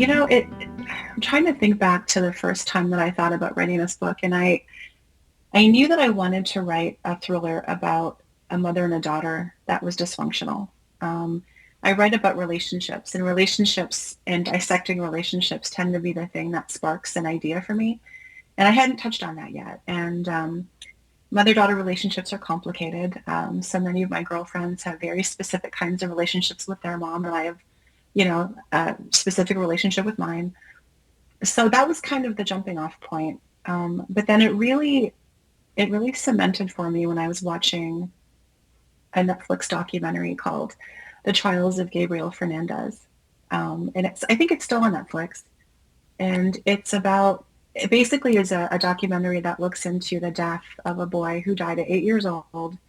I'm trying to think back to the first time that I thought about writing this book, and I knew that I wanted to write a thriller about a mother and a daughter that was dysfunctional. Um, I write about relationships and dissecting relationships tend to be the thing that sparks an idea for me. And I hadn't touched on that yet. And mother-daughter relationships are complicated. So many of my girlfriends have very specific kinds of relationships with their mom, and I have, a specific relationship with mine. So that was kind of the jumping off point. But then it really cemented for me when I was watching a Netflix documentary called The Trials of Gabriel Fernandez. And I think it's still on Netflix. And it basically is a documentary that looks into the death of a boy who died at 8 years old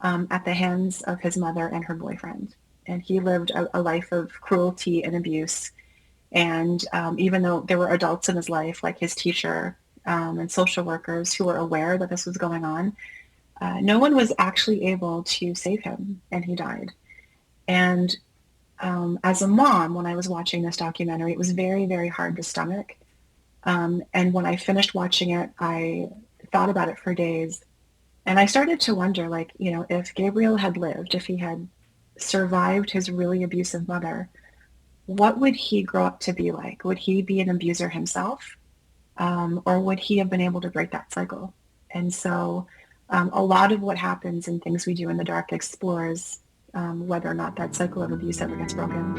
at the hands of his mother and her boyfriend. And he lived a life of cruelty and abuse. And even though there were adults in his life, like his teacher and social workers who were aware that this was going on, no one was actually able to save him, and he died. And as a mom, when I was watching this documentary, it was very, very hard to stomach. And when I finished watching it, I thought about it for days. And I started to wonder, like, if Gabriel had lived, if he had survived his really abusive mother, what would he grow up to be like? Would he be an abuser himself? Or would he have been able to break that cycle? And so a lot of what happens in Things We Do in the Dark explores whether or not that cycle of abuse ever gets broken.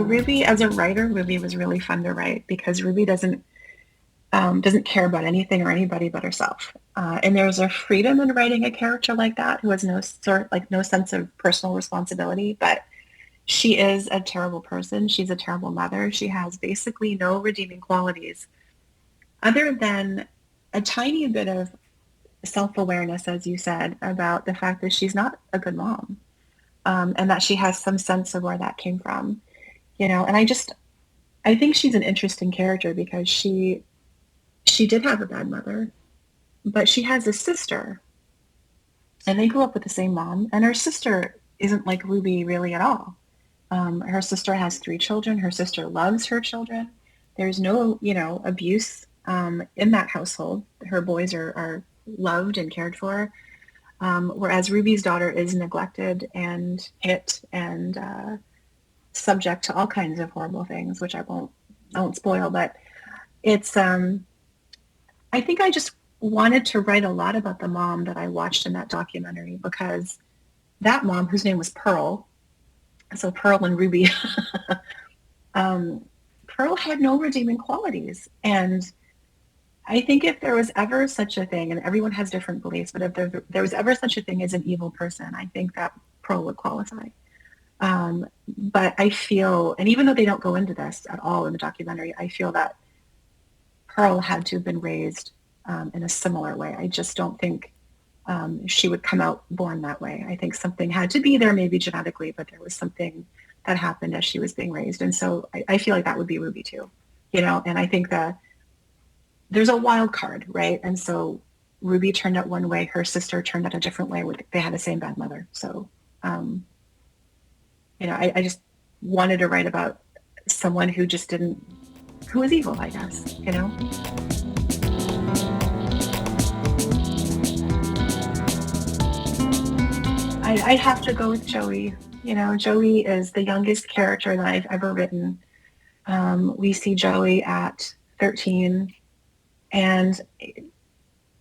Ruby, as a writer, Ruby was really fun to write because Ruby doesn't care about anything or anybody but herself. And there's a freedom in writing a character like that who has no sense of personal responsibility, but she is a terrible person. She's a terrible mother. She has basically no redeeming qualities other than a tiny bit of self-awareness, as you said, about the fact that she's not a good mom, and that she has some sense of where that came from. And I think she's an interesting character because she did have a bad mother, but she has a sister, and they grew up with the same mom, and her sister isn't like Ruby really at all. Her sister has 3 children. Her sister loves her children. There's no, abuse in that household. Her boys are loved and cared for, whereas Ruby's daughter is neglected and hit and subject to all kinds of horrible things, which I won't spoil. But it's I think I just wanted to write a lot about the mom that I watched in that documentary because that mom, whose name was Pearl, so Pearl and Ruby, Pearl had no redeeming qualities. And I think if there was ever such a thing, and everyone has different beliefs, but if there was ever such a thing as an evil person, I think that Pearl would qualify. But I feel, and even though they don't go into this at all in the documentary, I feel that Pearl had to have been raised in a similar way. I just don't think she would come out born that way. I think something had to be there, maybe genetically, but there was something that happened as she was being raised. And so I feel like that would be Ruby too, and I think that there's a wild card, right? And so Ruby turned out one way, her sister turned out a different way. They had the same bad mother. So, I just wanted to write about someone who who was evil, I guess. I'd have to go with Joey. Joey is the youngest character that I've ever written. We see Joey at 13, and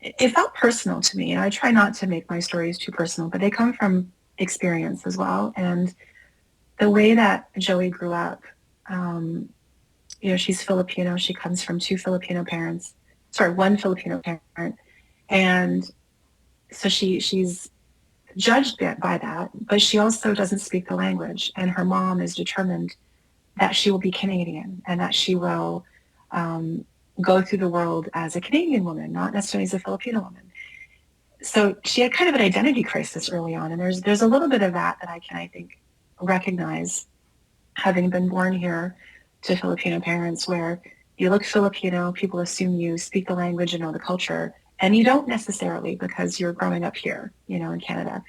it felt personal to me. I try not to make my stories too personal, but they come from experience as well. And the way that Joey grew up, she's Filipino. She comes from 1 Filipino parent. And so she's judged by that, but she also doesn't speak the language. And her mom is determined that she will be Canadian and that she will go through the world as a Canadian woman, not necessarily as a Filipino woman. So she had kind of an identity crisis early on. And there's a little bit of that I can, I think, recognize having been born here to Filipino parents, where you look Filipino, people assume you speak the language and know the culture, and you don't necessarily because you're growing up here, in Canada.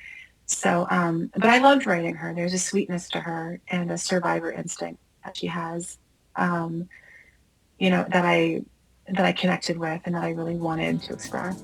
So, but I loved writing her. There's a sweetness to her and a survivor instinct that she has, um, that I connected with and that I really wanted to express.